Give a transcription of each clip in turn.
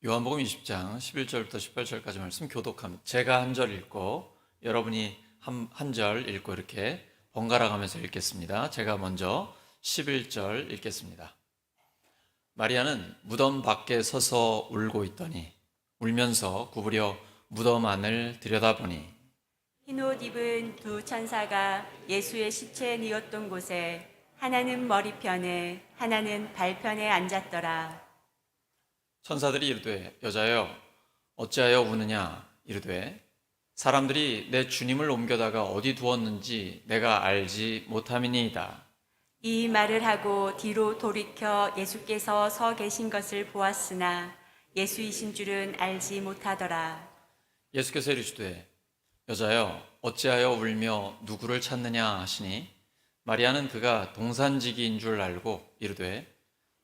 요한복음 20장 11절부터 18절까지 말씀 교독합니다. 제가 한 절 읽고 여러분이 한 절 읽고 이렇게 번갈아 가면서 읽겠습니다. 제가 먼저 11절 읽겠습니다. 마리아는 무덤 밖에 서서 울고 있더니 울면서 구부려 무덤 안을 들여다보니 흰옷 입은 두 천사가 예수의 시체에 뉘었던 곳에 하나는 머리편에 하나는 발편에 앉았더라. 천사들이 이르되 여자여 어찌하여 우느냐 이르되 사람들이 내 주님을 옮겨다가 어디 두었는지 내가 알지 못함이니이다. 이 말을 하고 뒤로 돌이켜 예수께서 서 계신 것을 보았으나 예수이신 줄은 알지 못하더라. 예수께서 이르시되 여자여 어찌하여 울며 누구를 찾느냐 하시니 마리아는 그가 동산지기인 줄 알고 이르되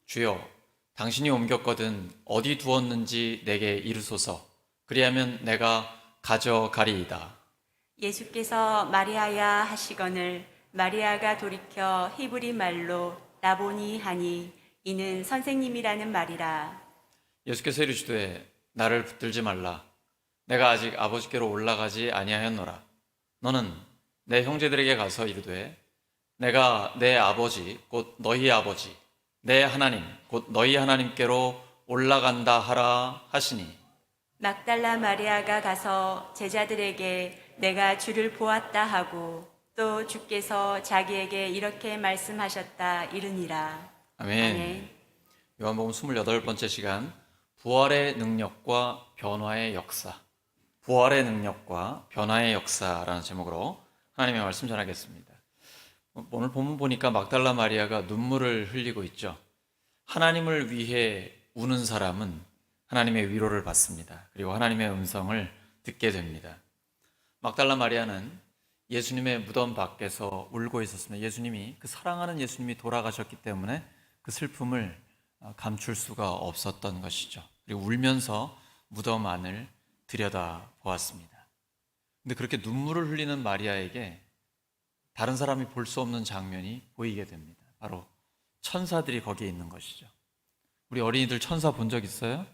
주여 당신이 옮겼거든 어디 두었는지 내게 이르소서 그리하면 내가 가져가리이다. 예수께서 마리아야 하시거늘 마리아가 돌이켜 히브리 말로 라보니 하니 이는 선생님이라는 말이라. 예수께서 이르시되 나를 붙들지 말라. 내가 아직 아버지께로 올라가지 아니하였노라. 너는 내 형제들에게 가서 이르되 내가 내 아버지 곧 너희 아버지 내 하나님 곧 너희 하나님께로 올라간다 하라 하시니 막달라 마리아가 가서 제자들에게 내가 주를 보았다 하고 또 주께서 자기에게 이렇게 말씀하셨다 이르니라. 아멘. 아멘. 요한복음 28번째 시간 부활의 능력과 변화의 역사, 부활의 능력과 변화의 역사라는 제목으로 하나님의 말씀 전하겠습니다. 오늘 본문 보니까 막달라 마리아가 눈물을 흘리고 있죠. 하나님을 위해 우는 사람은 하나님의 위로를 받습니다. 그리고 하나님의 음성을 듣게 됩니다. 막달라 마리아는 예수님의 무덤 밖에서 울고 있었습니다. 예수님이 그 사랑하는 예수님이 돌아가셨기 때문에 그 슬픔을 감출 수가 없었던 것이죠. 그리고 울면서 무덤 안을 들여다 보았습니다. 근데 그렇게 눈물을 흘리는 마리아에게 다른 사람이 볼 수 없는 장면이 보이게 됩니다. 바로 천사들이 거기에 있는 것이죠. 우리 어린이들 천사 본 적 있어요?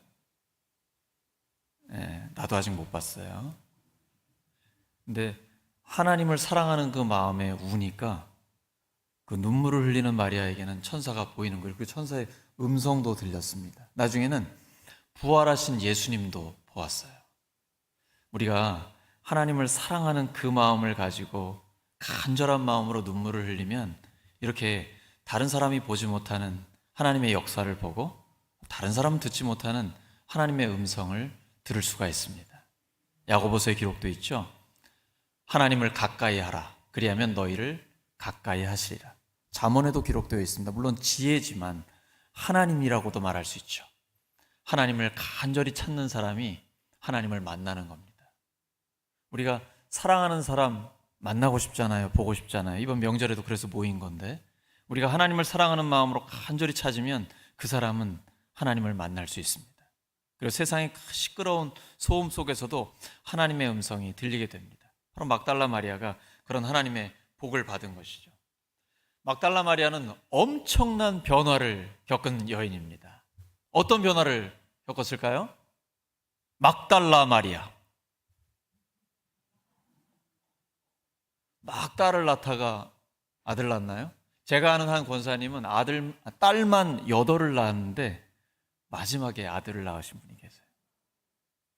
네, 나도 아직 못 봤어요. 근데 하나님을 사랑하는 그 마음에 우니까 그 눈물을 흘리는 마리아에게는 천사가 보이는 거예요. 그 천사의 음성도 들렸습니다. 나중에는 부활하신 예수님도 보았어요. 우리가 하나님을 사랑하는 그 마음을 가지고 간절한 마음으로 눈물을 흘리면 이렇게 다른 사람이 보지 못하는 하나님의 역사를 보고 다른 사람은 듣지 못하는 하나님의 음성을 들을 수가 있습니다. 야고보서의 기록도 있죠. 하나님을 가까이 하라. 그리하면 너희를 가까이 하시리라. 잠언에도 기록되어 있습니다. 물론 지혜지만 하나님이라고도 말할 수 있죠. 하나님을 간절히 찾는 사람이 하나님을 만나는 겁니다. 우리가 사랑하는 사람 만나고 싶잖아요. 보고 싶잖아요. 이번 명절에도 그래서 모인 건데 우리가 하나님을 사랑하는 마음으로 간절히 찾으면 그 사람은 하나님을 만날 수 있습니다. 그리고 세상의 시끄러운 소음 속에서도 하나님의 음성이 들리게 됩니다. 바로 막달라 마리아가 그런 하나님의 복을 받은 것이죠. 막달라 마리아는 엄청난 변화를 겪은 여인입니다. 어떤 변화를 겪었을까요? 막달라 마리아. 막 딸을 낳다가 아들 낳나요? 제가 아는 한 권사님은 딸만 8을 낳았는데 마지막에 아들을 낳으신 분이 계세요.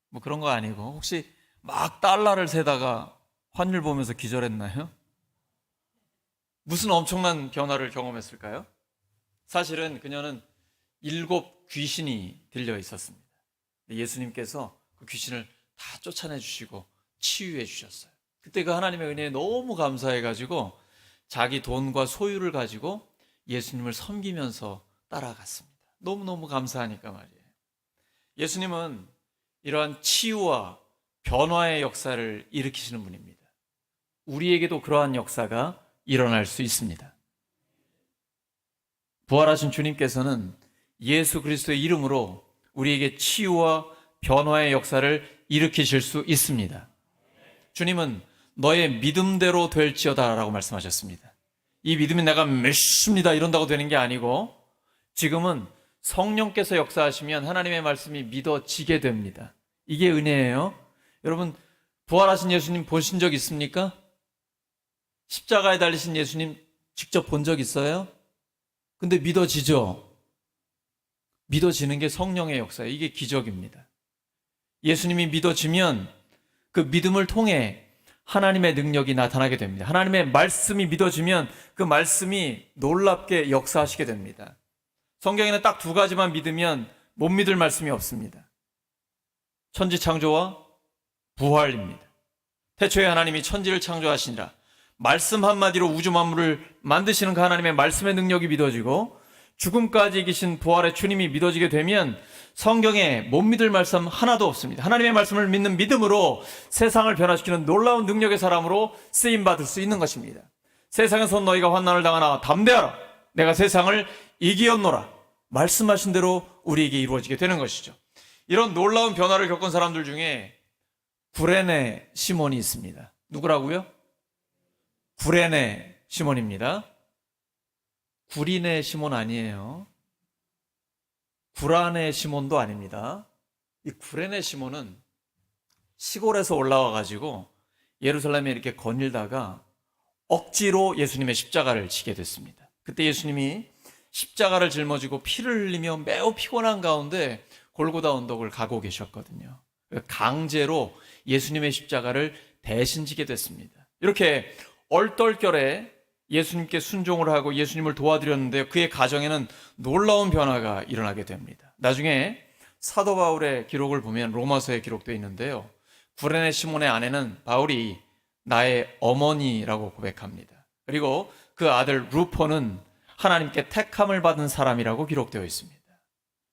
뭐 그런 거 아니고 혹시 막 달러를 세다가 환율 보면서 기절했나요? 무슨 엄청난 변화를 경험했을까요? 사실은 그녀는 7 귀신이 들려 있었습니다. 예수님께서 그 귀신을 다 쫓아내 주시고 치유해 주셨어요. 그때 그 하나님의 은혜에 너무 감사해가지고 자기 돈과 소유를 가지고 예수님을 섬기면서 따라갔습니다. 너무너무 감사하니까 말이에요. 예수님은 이러한 치유와 변화의 역사를 일으키시는 분입니다. 우리에게도 그러한 역사가 일어날 수 있습니다. 부활하신 주님께서는 예수 그리스도의 이름으로 우리에게 치유와 변화의 역사를 일으키실 수 있습니다. 주님은 너의 믿음대로 될지어다 라고 말씀하셨습니다. 이 믿음이 내가 믿습니다 이런다고 되는 게 아니고 지금은 성령께서 역사하시면 하나님의 말씀이 믿어지게 됩니다. 이게 은혜예요. 여러분, 부활하신 예수님 보신 적 있습니까? 십자가에 달리신 예수님 직접 본 적 있어요? 근데 믿어지죠? 믿어지는 게 성령의 역사예요. 이게 기적입니다. 예수님이 믿어지면 그 믿음을 통해 하나님의 능력이 나타나게 됩니다. 하나님의 말씀이 믿어지면 그 말씀이 놀랍게 역사하시게 됩니다. 성경에는 딱 두 가지만 믿으면 못 믿을 말씀이 없습니다. 천지창조와 부활입니다. 태초에 하나님이 천지를 창조하시니라. 말씀 한마디로 우주 만물을 만드시는 그 하나님의 말씀의 능력이 믿어지고, 죽음까지 이기신 부활의 주님이 믿어지게 되면 성경에 못 믿을 말씀 하나도 없습니다. 하나님의 말씀을 믿는 믿음으로 세상을 변화시키는 놀라운 능력의 사람으로 쓰임받을 수 있는 것입니다. 세상에서 너희가 환난을 당하나 담대하라. 내가 세상을 이기었노라. 말씀하신 대로 우리에게 이루어지게 되는 것이죠. 이런 놀라운 변화를 겪은 사람들 중에 구레네 시몬이 있습니다. 누구라고요? 구레네 시몬입니다. 구리네 시몬 아니에요. 구라네 시몬도 아닙니다. 이 구레네 시몬은 시골에서 올라와 가지고 예루살렘에 이렇게 거닐다가 억지로 예수님의 십자가를 지게 됐습니다. 그때 예수님이 십자가를 짊어지고 피를 흘리며 매우 피곤한 가운데 골고다 언덕을 가고 계셨거든요. 강제로 예수님의 십자가를 대신 지게 됐습니다. 이렇게 얼떨결에 예수님께 순종을 하고 예수님을 도와드렸는데 그의 가정에는 놀라운 변화가 일어나게 됩니다. 나중에 사도 바울의 기록을 보면 로마서에 기록되어 있는데요. 구레네 시몬의 아내는 바울이 나의 어머니라고 고백합니다. 그리고 그 아들 루포는 하나님께 택함을 받은 사람이라고 기록되어 있습니다.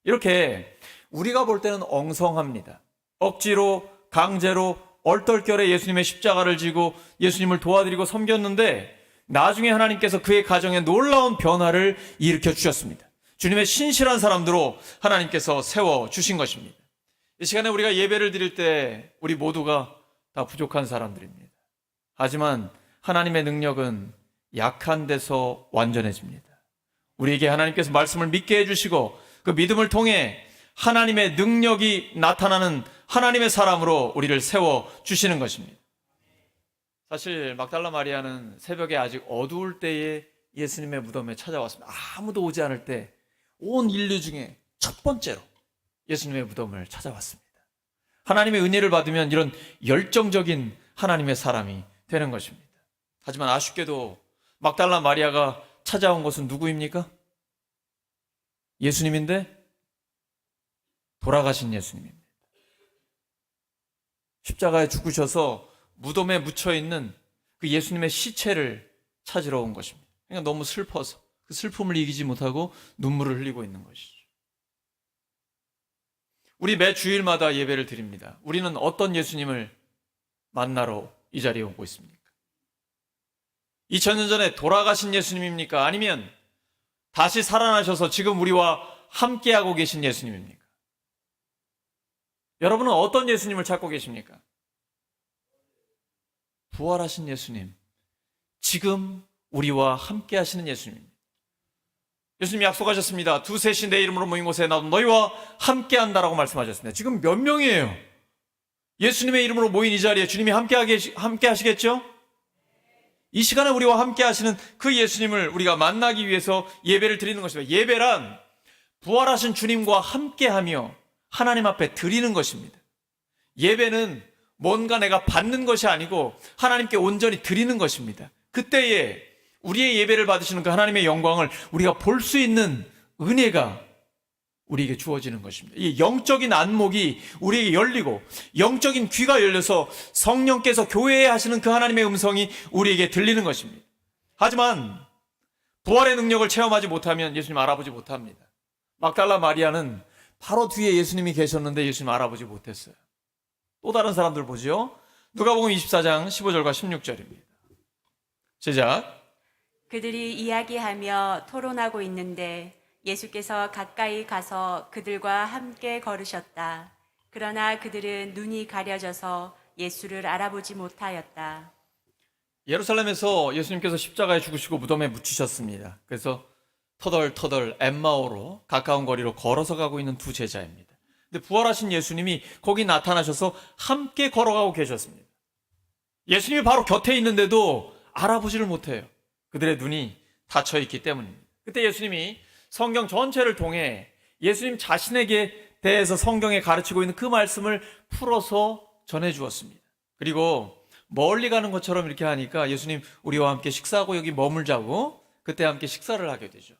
이렇게 우리가 볼 때는 엉성합니다. 억지로 강제로 얼떨결에 예수님의 십자가를 지고 예수님을 도와드리고 섬겼는데 나중에 하나님께서 그의 가정에 놀라운 변화를 일으켜 주셨습니다. 주님의 신실한 사람들로 하나님께서 세워주신 것입니다. 이 시간에 우리가 예배를 드릴 때 우리 모두가 다 부족한 사람들입니다. 하지만 하나님의 능력은 약한 데서 완전해집니다. 우리에게 하나님께서 말씀을 믿게 해주시고 그 믿음을 통해 하나님의 능력이 나타나는 하나님의 사람으로 우리를 세워주시는 것입니다. 사실 막달라 마리아는 새벽에 아직 어두울 때에 예수님의 무덤에 찾아왔습니다. 아무도 오지 않을 때 온 인류 중에 첫 번째로 예수님의 무덤을 찾아왔습니다. 하나님의 은혜를 받으면 이런 열정적인 하나님의 사람이 되는 것입니다. 하지만 아쉽게도 막달라 마리아가 찾아온 것은 누구입니까? 예수님인데 돌아가신 예수님입니다. 십자가에 죽으셔서 무덤에 묻혀있는 그 예수님의 시체를 찾으러 온 것입니다. 그러니까 너무 슬퍼서 그 슬픔을 이기지 못하고 눈물을 흘리고 있는 것이죠. 우리 매 주일마다 예배를 드립니다. 우리는 어떤 예수님을 만나러 이 자리에 오고 있습니까? 2000년 전에 돌아가신 예수님입니까? 아니면 다시 살아나셔서 지금 우리와 함께하고 계신 예수님입니까? 여러분은 어떤 예수님을 찾고 계십니까? 부활하신 예수님, 지금 우리와 함께 하시는 예수님입니다. 예수님이 약속하셨습니다. 두셋이 내 이름으로 모인 곳에 나도 너희와 함께 한다라고 말씀하셨습니다. 지금 몇 명이에요? 예수님의 이름으로 모인 이 자리에 주님이 함께 하시겠죠? 이 시간에 우리와 함께 하시는 그 예수님을 우리가 만나기 위해서 예배를 드리는 것입니다. 예배란 부활하신 주님과 함께하며 하나님 앞에 드리는 것입니다. 예배는 뭔가 내가 받는 것이 아니고 하나님께 온전히 드리는 것입니다. 그때에 우리의 예배를 받으시는 그 하나님의 영광을 우리가 볼 수 있는 은혜가 우리에게 주어지는 것입니다. 이 영적인 안목이 우리에게 열리고 영적인 귀가 열려서 성령께서 교회에 하시는 그 하나님의 음성이 우리에게 들리는 것입니다. 하지만 부활의 능력을 체험하지 못하면 예수님 알아보지 못합니다. 막달라 마리아는 바로 뒤에 예수님이 계셨는데 예수님 알아보지 못했어요. 또 다른 사람들 보죠. 누가복음 24장 15절과 16절입니다. 시작. 그들이 이야기하며 토론하고 있는데 예수께서 가까이 가서 그들과 함께 걸으셨다. 그러나 그들은 눈이 가려져서 예수를 알아보지 못하였다. 예루살렘에서 예수님께서 십자가에 죽으시고 무덤에 묻히셨습니다. 그래서 터덜터덜 엠마오로 가까운 거리로 걸어서 가고 있는 두 제자입니다. 근데 부활하신 예수님이 거기 나타나셔서 함께 걸어가고 계셨습니다. 예수님이 바로 곁에 있는데도 알아보지를 못해요. 그들의 눈이 닫혀 있기 때문입니다. 그때 예수님이 성경 전체를 통해 예수님 자신에게 대해서 성경에 가르치고 있는 그 말씀을 풀어서 전해주었습니다. 그리고 멀리 가는 것처럼 이렇게 하니까 예수님 우리와 함께 식사하고 여기 머물자고 그때 함께 식사를 하게 되죠.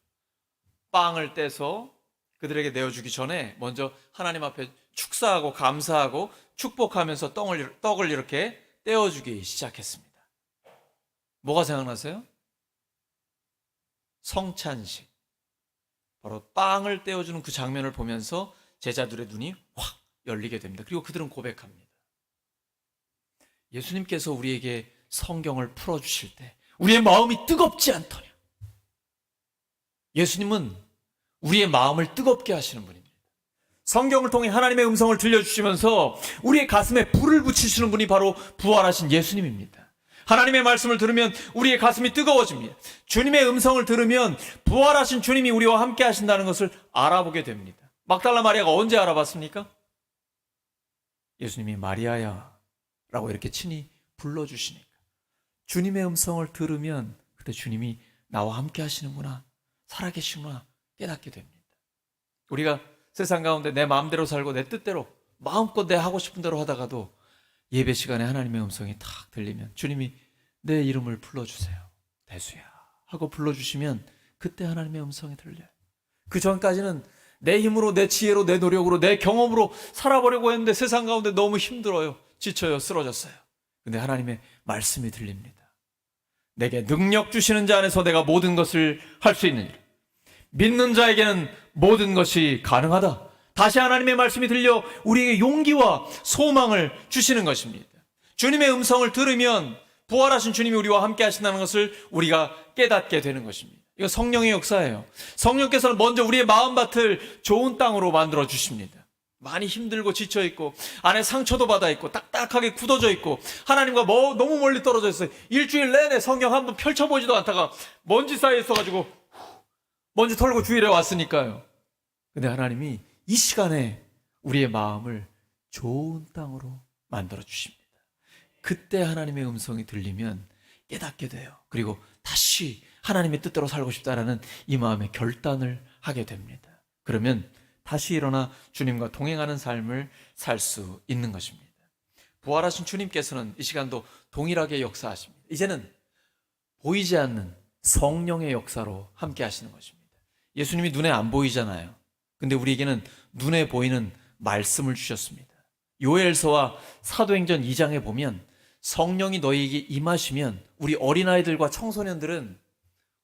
빵을 떼서 그들에게 내어주기 전에 먼저 하나님 앞에 축사하고 감사하고 축복하면서 떡을 이렇게 떼어주기 시작했습니다. 뭐가 생각나세요? 성찬식. 바로 빵을 떼어주는 그 장면을 보면서 제자들의 눈이 확 열리게 됩니다. 그리고 그들은 고백합니다. 예수님께서 우리에게 성경을 풀어주실 때 우리의 마음이 뜨겁지 않더냐. 예수님은 우리의 마음을 뜨겁게 하시는 분입니다. 성경을 통해 하나님의 음성을 들려주시면서 우리의 가슴에 불을 붙이시는 분이 바로 부활하신 예수님입니다. 하나님의 말씀을 들으면 우리의 가슴이 뜨거워집니다. 주님의 음성을 들으면 부활하신 주님이 우리와 함께 하신다는 것을 알아보게 됩니다. 막달라 마리아가 언제 알아봤습니까? 예수님이 마리아야 라고 이렇게 친히 불러주시니까 주님의 음성을 들으면 그때 주님이 나와 함께 하시는구나, 살아계시구나 깨닫게 됩니다. 우리가 세상 가운데 내 마음대로 살고 내 뜻대로 마음껏 내 하고 싶은 대로 하다가도 예배 시간에 하나님의 음성이 탁 들리면 주님이 내 이름을 불러주세요. 대수야 하고 불러주시면 그때 하나님의 음성이 들려요. 그 전까지는 내 힘으로 내 지혜로 내 노력으로 내 경험으로 살아보려고 했는데 세상 가운데 너무 힘들어요. 지쳐요. 쓰러졌어요. 근데 하나님의 말씀이 들립니다. 내게 능력 주시는 자 안에서 내가 모든 것을 할 수 있느니라. 믿는 자에게는 모든 것이 가능하다. 다시 하나님의 말씀이 들려 우리에게 용기와 소망을 주시는 것입니다. 주님의 음성을 들으면 부활하신 주님이 우리와 함께 하신다는 것을 우리가 깨닫게 되는 것입니다. 이거 성령의 역사예요. 성령께서는 먼저 우리의 마음밭을 좋은 땅으로 만들어 주십니다. 많이 힘들고 지쳐있고 안에 상처도 받아있고 딱딱하게 굳어져 있고 하나님과 너무 멀리 떨어져 있어요. 일주일 내내 성경 한번 펼쳐보지도 않다가 먼지 쌓여 있어가지고 먼지 털고 주일에 왔으니까요. 근데 하나님이 이 시간에 우리의 마음을 좋은 땅으로 만들어 주십니다. 그때 하나님의 음성이 들리면 깨닫게 돼요. 그리고 다시 하나님의 뜻대로 살고 싶다라는 이 마음의 결단을 하게 됩니다. 그러면 다시 일어나 주님과 동행하는 삶을 살 수 있는 것입니다. 부활하신 주님께서는 이 시간도 동일하게 역사하십니다. 이제는 보이지 않는 성령의 역사로 함께 하시는 것입니다. 예수님이 눈에 안 보이잖아요. 근데 우리에게는 눈에 보이는 말씀을 주셨습니다. 요엘서와 사도행전 2장에 보면 성령이 너희에게 임하시면 우리 어린아이들과 청소년들은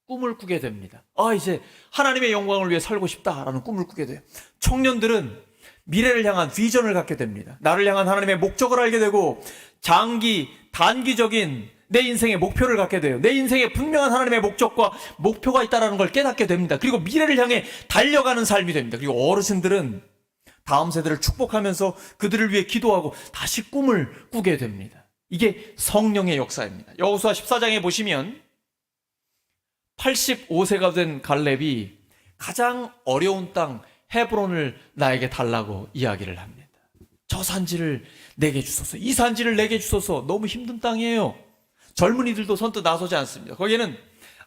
꿈을 꾸게 됩니다. 이제 하나님의 영광을 위해 살고 싶다라는 꿈을 꾸게 돼요. 청년들은 미래를 향한 비전을 갖게 됩니다. 나를 향한 하나님의 목적을 알게 되고 단기적인 내 인생의 목표를 갖게 돼요. 내 인생에 분명한 하나님의 목적과 목표가 있다는 걸 깨닫게 됩니다. 그리고 미래를 향해 달려가는 삶이 됩니다. 그리고 어르신들은 다음 세대를 축복하면서 그들을 위해 기도하고 다시 꿈을 꾸게 됩니다. 이게 성령의 역사입니다. 여호수아 14장에 보시면 85세가 된 갈렙이 가장 어려운 땅 헤브론을 나에게 달라고 이야기를 합니다. 저 산지를 내게 주소서. 이 산지를 내게 주소서. 너무 힘든 땅이에요. 젊은이들도 선뜻 나서지 않습니다. 거기에는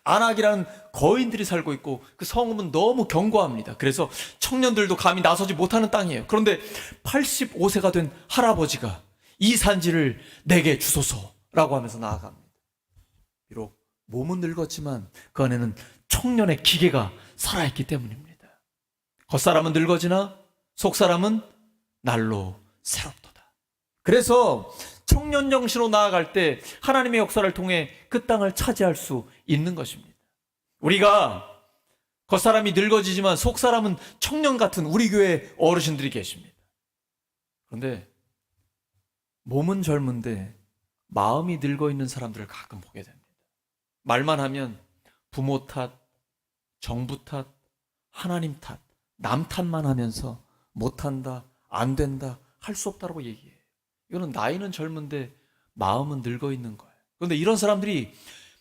안악이라는 거인들이 살고 있고 그 성읍은 너무 견고합니다. 그래서 청년들도 감히 나서지 못하는 땅이에요. 그런데 85세가 된 할아버지가 이 산지를 내게 주소서라고 하면서 나아갑니다. 비록 몸은 늙었지만 그 안에는 청년의 기계가 살아있기 때문입니다. 겉사람은 늙어지나 속사람은 날로 새롭도다. 그래서 청년 정신으로 나아갈 때 하나님의 역사를 통해 그 땅을 차지할 수 있는 것입니다. 우리가 겉사람이 늙어지지만 속사람은 청년 같은 우리 교회 어르신들이 계십니다. 그런데 몸은 젊은데 마음이 늙어 있는 사람들을 가끔 보게 됩니다. 말만 하면 부모 탓, 정부 탓, 하나님 탓, 남 탓만 하면서 못한다, 안 된다, 할 수 없다라고 얘기해요. 이거는 나이는 젊은데 마음은 늙어 있는 거예요. 그런데 이런 사람들이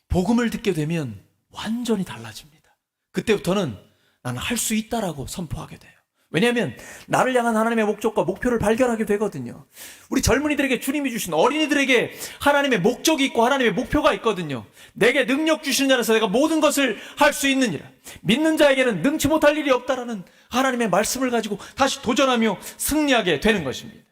복음을 듣게 되면 완전히 달라집니다. 그때부터는 나는 할 수 있다라고 선포하게 돼요. 왜냐하면 나를 향한 하나님의 목적과 목표를 발견하게 되거든요. 우리 젊은이들에게 주님이 주신, 어린이들에게 하나님의 목적이 있고 하나님의 목표가 있거든요. 내게 능력 주시는 자라서 내가 모든 것을 할 수 있느니라. 믿는 자에게는 능치 못할 일이 없다라는 하나님의 말씀을 가지고 다시 도전하며 승리하게 되는 것입니다.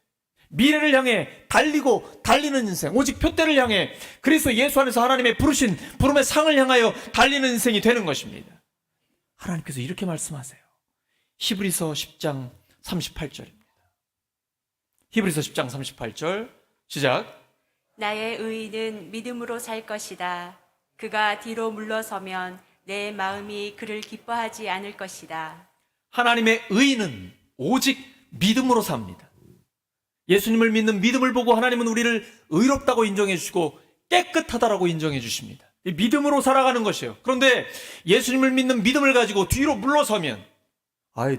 미래를 향해 달리는 인생, 오직 표대를 향해 그리스도 예수 안에서 하나님의 부르신 부름의 상을 향하여 달리는 인생이 되는 것입니다. 하나님께서 이렇게 말씀하세요. 히브리서 10장 38절입니다. 히브리서 10장 38절 시작. 나의 의인은 믿음으로 살 것이다. 그가 뒤로 물러서면 내 마음이 그를 기뻐하지 않을 것이다. 하나님의 의인은 오직 믿음으로 삽니다. 예수님을 믿는 믿음을 보고 하나님은 우리를 의롭다고 인정해 주시고 깨끗하다라고 인정해 주십니다. 믿음으로 살아가는 것이에요. 그런데 예수님을 믿는 믿음을 가지고 뒤로 물러서면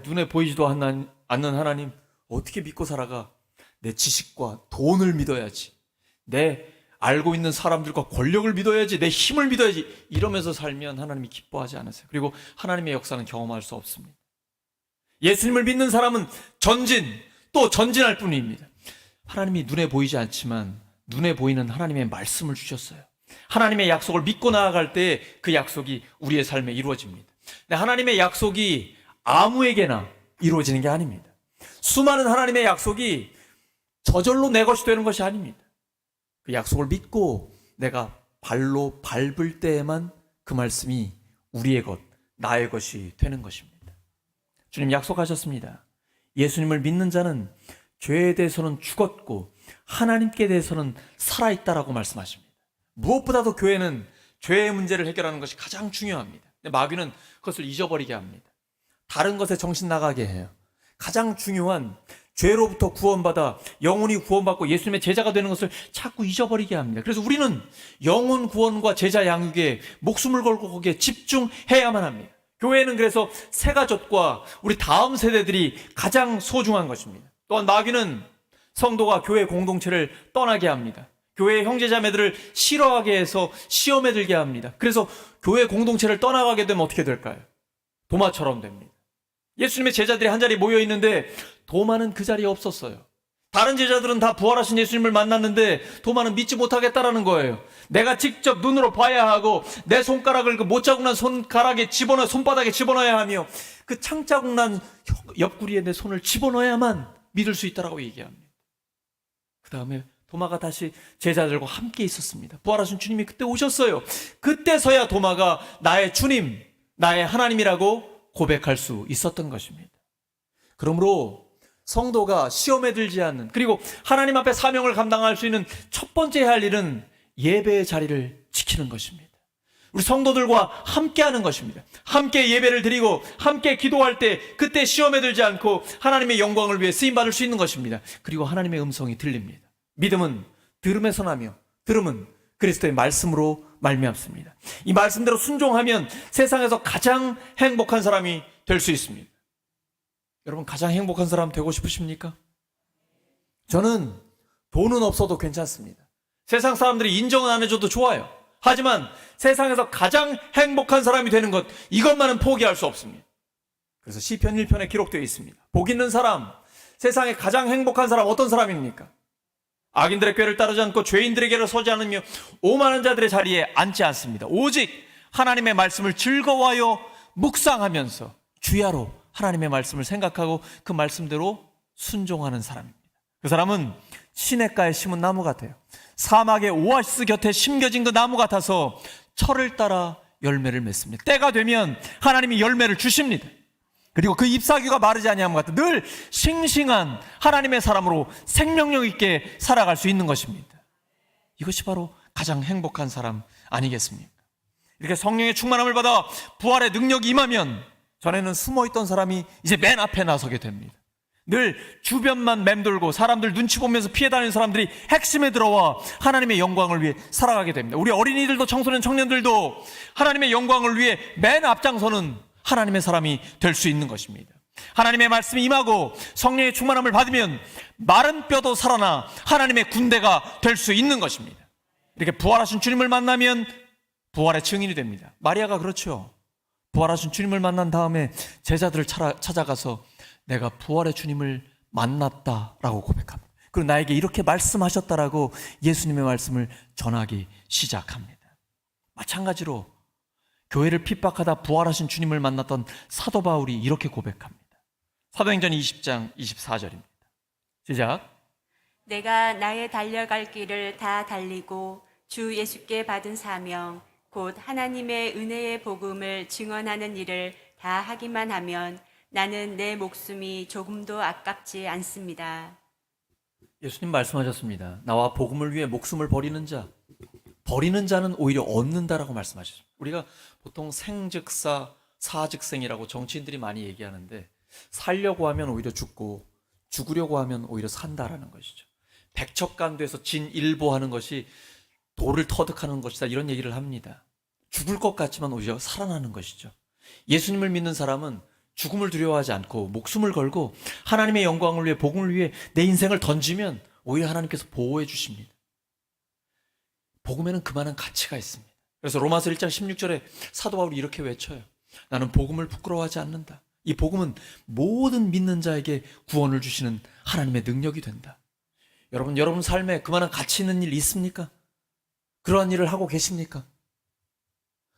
눈에 보이지도 않는 하나님 어떻게 믿고 살아가? 내 지식과 돈을 믿어야지. 내 알고 있는 사람들과 권력을 믿어야지. 내 힘을 믿어야지. 이러면서 살면 하나님이 기뻐하지 않으세요. 그리고 하나님의 역사는 경험할 수 없습니다. 예수님을 믿는 사람은 또 전진할 뿐입니다. 하나님이 눈에 보이지 않지만 눈에 보이는 하나님의 말씀을 주셨어요. 하나님의 약속을 믿고 나아갈 때 그 약속이 우리의 삶에 이루어집니다. 근데 하나님의 약속이 아무에게나 이루어지는 게 아닙니다. 수많은 하나님의 약속이 저절로 내 것이 되는 것이 아닙니다. 그 약속을 믿고 내가 발로 밟을 때에만 그 말씀이 우리의 것, 나의 것이 되는 것입니다. 주님 약속하셨습니다. 예수님을 믿는 자는 죄에 대해서는 죽었고 하나님께 대해서는 살아있다라고 말씀하십니다. 무엇보다도 교회는 죄의 문제를 해결하는 것이 가장 중요합니다. 근데 마귀는 그것을 잊어버리게 합니다. 다른 것에 정신 나가게 해요. 가장 중요한 죄로부터 구원받아 영혼이 구원받고 예수님의 제자가 되는 것을 자꾸 잊어버리게 합니다. 그래서 우리는 영혼 구원과 제자 양육에 목숨을 걸고 거기에 집중해야만 합니다. 교회는 그래서 새가족과 우리 다음 세대들이 가장 소중한 것입니다. 또한 마귀는 성도가 교회 공동체를 떠나게 합니다. 교회의 형제자매들을 싫어하게 해서 시험에 들게 합니다. 그래서 교회 공동체를 떠나가게 되면 어떻게 될까요? 도마처럼 됩니다. 예수님의 제자들이 한자리에 모여 있는데 도마는 그 자리에 없었어요. 다른 제자들은 다 부활하신 예수님을 만났는데 도마는 믿지 못하겠다라는 거예요. 내가 직접 눈으로 봐야 하고 내 손가락을 그 못자국 난 손가락에 손바닥에 집어넣어야 하며 그 창자국 난 옆구리에 내 손을 집어넣어야만 믿을 수 있다라고 얘기합니다. 그 다음에 도마가 다시 제자들과 함께 있었습니다. 부활하신 주님이 그때 오셨어요. 그때서야 도마가 나의 주님, 나의 하나님이라고 고백할 수 있었던 것입니다. 그러므로 성도가 시험에 들지 않는, 그리고 하나님 앞에 사명을 감당할 수 있는 첫 번째 해야 할 일은 예배의 자리를 지키는 것입니다. 우리 성도들과 함께 하는 것입니다. 함께 예배를 드리고 함께 기도할 때 그때 시험에 들지 않고 하나님의 영광을 위해 쓰임받을 수 있는 것입니다. 그리고 하나님의 음성이 들립니다. 믿음은 들음에서 나며 들음은 그리스도의 말씀으로 말미암습니다. 이 말씀대로 순종하면 세상에서 가장 행복한 사람이 될 수 있습니다. 여러분 가장 행복한 사람 되고 싶으십니까? 저는 돈은 없어도 괜찮습니다. 세상 사람들이 인정은 안 해줘도 좋아요. 하지만 세상에서 가장 행복한 사람이 되는 것, 이것만은 포기할 수 없습니다. 그래서 시편 1편에 기록되어 있습니다. 복 있는 사람, 세상에 가장 행복한 사람 어떤 사람입니까? 악인들의 꾀를 따르지 않고 죄인들의 길을 서지 않으며 오만한 자들의 자리에 앉지 않습니다. 오직 하나님의 말씀을 즐거워하여 묵상하면서 주야로 하나님의 말씀을 생각하고 그 말씀대로 순종하는 사람입니다. 그 사람은 시냇가에 심은 나무 같아요. 사막의 오아시스 곁에 심겨진 그 나무 같아서 철을 따라 열매를 맺습니다. 때가 되면 하나님이 열매를 주십니다. 그리고 그 잎사귀가 마르지 아니함 같은 늘 싱싱한 하나님의 사람으로 생명력 있게 살아갈 수 있는 것입니다. 이것이 바로 가장 행복한 사람 아니겠습니까? 이렇게 성령의 충만함을 받아 부활의 능력이 임하면 전에는 숨어있던 사람이 이제 맨 앞에 나서게 됩니다. 늘 주변만 맴돌고 사람들 눈치 보면서 피해 다니는 사람들이 핵심에 들어와 하나님의 영광을 위해 살아가게 됩니다. 우리 어린이들도 청소년 청년들도 하나님의 영광을 위해 맨 앞장서는 하나님의 사람이 될 수 있는 것입니다. 하나님의 말씀이 임하고 성령의 충만함을 받으면 마른 뼈도 살아나 하나님의 군대가 될 수 있는 것입니다. 이렇게 부활하신 주님을 만나면 부활의 증인이 됩니다. 마리아가 그렇죠. 부활하신 주님을 만난 다음에 제자들을 찾아가서 내가 부활의 주님을 만났다라고 고백합니다. 그리고 나에게 이렇게 말씀하셨다라고 예수님의 말씀을 전하기 시작합니다. 마찬가지로 교회를 핍박하다 부활하신 주님을 만났던 사도 바울이 이렇게 고백합니다. 사도행전 20장 24절입니다. 시작. 내가 나의 달려갈 길을 다 달리고 주 예수께 받은 사명 곧 하나님의 은혜의 복음을 증언하는 일을 다 하기만 하면 나는 내 목숨이 조금도 아깝지 않습니다. 예수님 말씀하셨습니다. 나와 복음을 위해 목숨을 버리는 자는 오히려 얻는다라고 말씀하셨습니다. 우리가 보통 생즉사, 사즉생이라고 정치인들이 많이 얘기하는데 살려고 하면 오히려 죽고 죽으려고 하면 오히려 산다라는 것이죠. 백척간도에서 진일보하는 것이 돌을 터득하는 것이다 이런 얘기를 합니다. 죽을 것 같지만 오히려 살아나는 것이죠. 예수님을 믿는 사람은 죽음을 두려워하지 않고 목숨을 걸고 하나님의 영광을 위해 복음을 위해 내 인생을 던지면 오히려 하나님께서 보호해 주십니다. 복음에는 그만한 가치가 있습니다. 그래서 로마서 1장 16절에 사도 바울이 이렇게 외쳐요. 나는 복음을 부끄러워하지 않는다. 이 복음은 모든 믿는 자에게 구원을 주시는 하나님의 능력이 된다. 여러분 삶에 그만한 가치 있는 일 있습니까? 그러한 일을 하고 계십니까?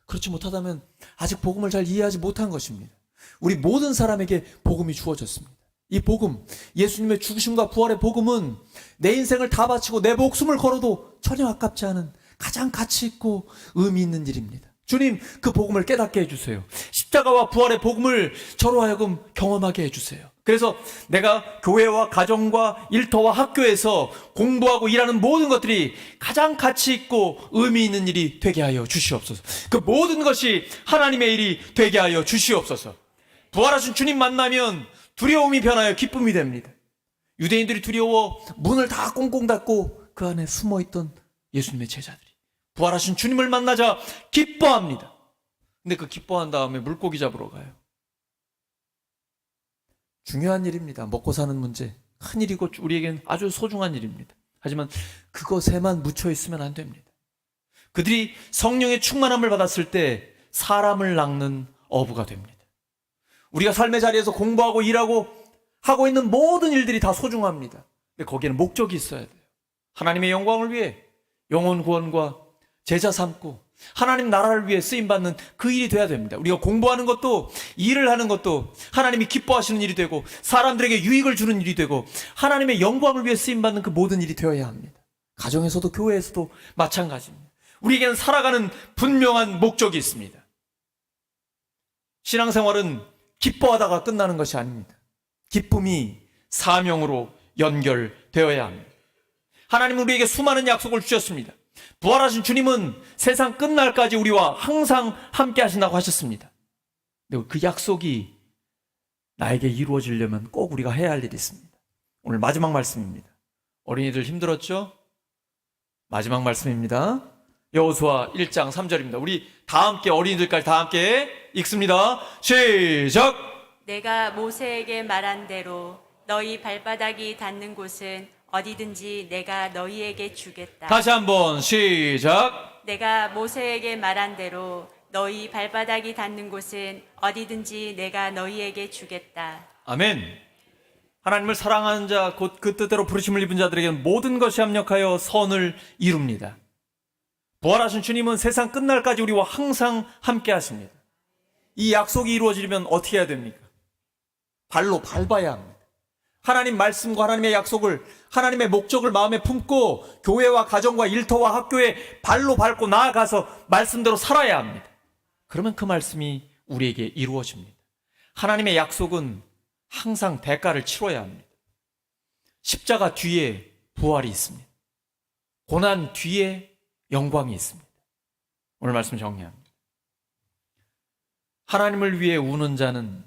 그렇지 못하다면 아직 복음을 잘 이해하지 못한 것입니다. 우리 모든 사람에게 복음이 주어졌습니다. 이 복음, 예수님의 죽으심과 부활의 복음은 내 인생을 다 바치고 내 목숨을 걸어도 전혀 아깝지 않은 가장 가치 있고 의미 있는 일입니다. 주님, 그 복음을 깨닫게 해주세요. 십자가와 부활의 복음을 저로 하여금 경험하게 해주세요. 그래서 내가 교회와 가정과 일터와 학교에서 공부하고 일하는 모든 것들이 가장 가치 있고 의미 있는 일이 되게 하여 주시옵소서. 그 모든 것이 하나님의 일이 되게 하여 주시옵소서. 부활하신 주님 만나면 두려움이 변하여 기쁨이 됩니다. 유대인들이 두려워 문을 다 꽁꽁 닫고 그 안에 숨어있던 예수님의 제자들이 부활하신 주님을 만나자 기뻐합니다. 근데 그 기뻐한 다음에 물고기 잡으러 가요. 중요한 일입니다. 먹고 사는 문제. 큰 일이고 우리에겐 아주 소중한 일입니다. 하지만 그것에만 묻혀 있으면 안 됩니다. 그들이 성령의 충만함을 받았을 때 사람을 낚는 어부가 됩니다. 우리가 삶의 자리에서 공부하고 일하고 하고 있는 모든 일들이 다 소중합니다. 근데 거기에는 목적이 있어야 돼요. 하나님의 영광을 위해 영혼 구원과 제자 삼고 하나님 나라를 위해 쓰임받는 그 일이 돼야 됩니다. 우리가 공부하는 것도 일을 하는 것도 하나님이 기뻐하시는 일이 되고 사람들에게 유익을 주는 일이 되고 하나님의 영광을 위해 쓰임받는 그 모든 일이 되어야 합니다. 가정에서도 교회에서도 마찬가지입니다. 우리에게는 살아가는 분명한 목적이 있습니다. 신앙생활은 기뻐하다가 끝나는 것이 아닙니다. 기쁨이 사명으로 연결되어야 합니다. 하나님은 우리에게 수많은 약속을 주셨습니다. 부활하신 주님은 세상 끝날까지 우리와 항상 함께 하신다고 하셨습니다. 근데 그 약속이 나에게 이루어지려면 꼭 우리가 해야 할 일이 있습니다. 오늘 마지막 말씀입니다. 어린이들 힘들었죠? 마지막 말씀입니다. 여호수아 1장 3절입니다. 우리 다 함께 어린이들까지 다 함께 읽습니다. 시작! 내가 모세에게 말한 대로 너희 발바닥이 닿는 곳은 어디든지 내가 너희에게 주겠다. 다시 한번 시작! 내가 모세에게 말한 대로 너희 발바닥이 닿는 곳은 어디든지 내가 너희에게 주겠다. 아멘. 하나님을 사랑하는 자, 곧 그 뜻대로 부르심을 입은 자들에게는 모든 것이 합력하여 선을 이룹니다. 부활하신 주님은 세상 끝날까지 우리와 항상 함께 하십니다. 이 약속이 이루어지려면 어떻게 해야 됩니까? 발로 밟아야 합니다. 하나님 말씀과 하나님의 약속을, 하나님의 목적을 마음에 품고 교회와 가정과 일터와 학교에 발로 밟고 나아가서 말씀대로 살아야 합니다. 그러면 그 말씀이 우리에게 이루어집니다. 하나님의 약속은 항상 대가를 치러야 합니다. 십자가 뒤에 부활이 있습니다. 고난 뒤에 영광이 있습니다. 오늘 말씀 정리합니다. 하나님을 위해 우는 자는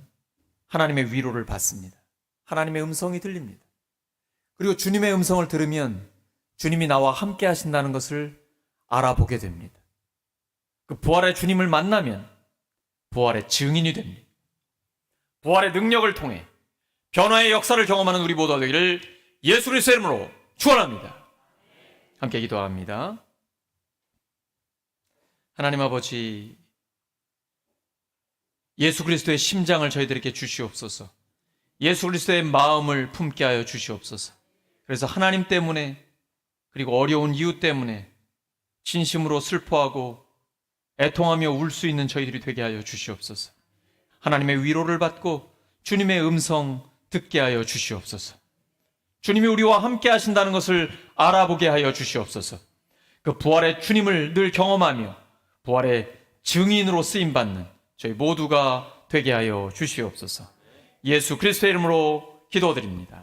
하나님의 위로를 받습니다. 하나님의 음성이 들립니다. 그리고 주님의 음성을 들으면 주님이 나와 함께 하신다는 것을 알아보게 됩니다. 그 부활의 주님을 만나면 부활의 증인이 됩니다. 부활의 능력을 통해 변화의 역사를 경험하는 우리 모두가 되기를 예수 그리스도의 이름으로 축원합니다. 함께 기도합니다. 하나님 아버지, 예수 그리스도의 심장을 저희들에게 주시옵소서. 예수 그리스도의 마음을 품게 하여 주시옵소서. 그래서 하나님 때문에, 그리고 어려운 이유 때문에 진심으로 슬퍼하고 애통하며 울 수 있는 저희들이 되게 하여 주시옵소서. 하나님의 위로를 받고 주님의 음성 듣게 하여 주시옵소서. 주님이 우리와 함께 하신다는 것을 알아보게 하여 주시옵소서. 그 부활의 주님을 늘 경험하며 부활의 증인으로 쓰임받는 저희 모두가 되게 하여 주시옵소서. 예수 그리스도의 이름으로 기도드립니다.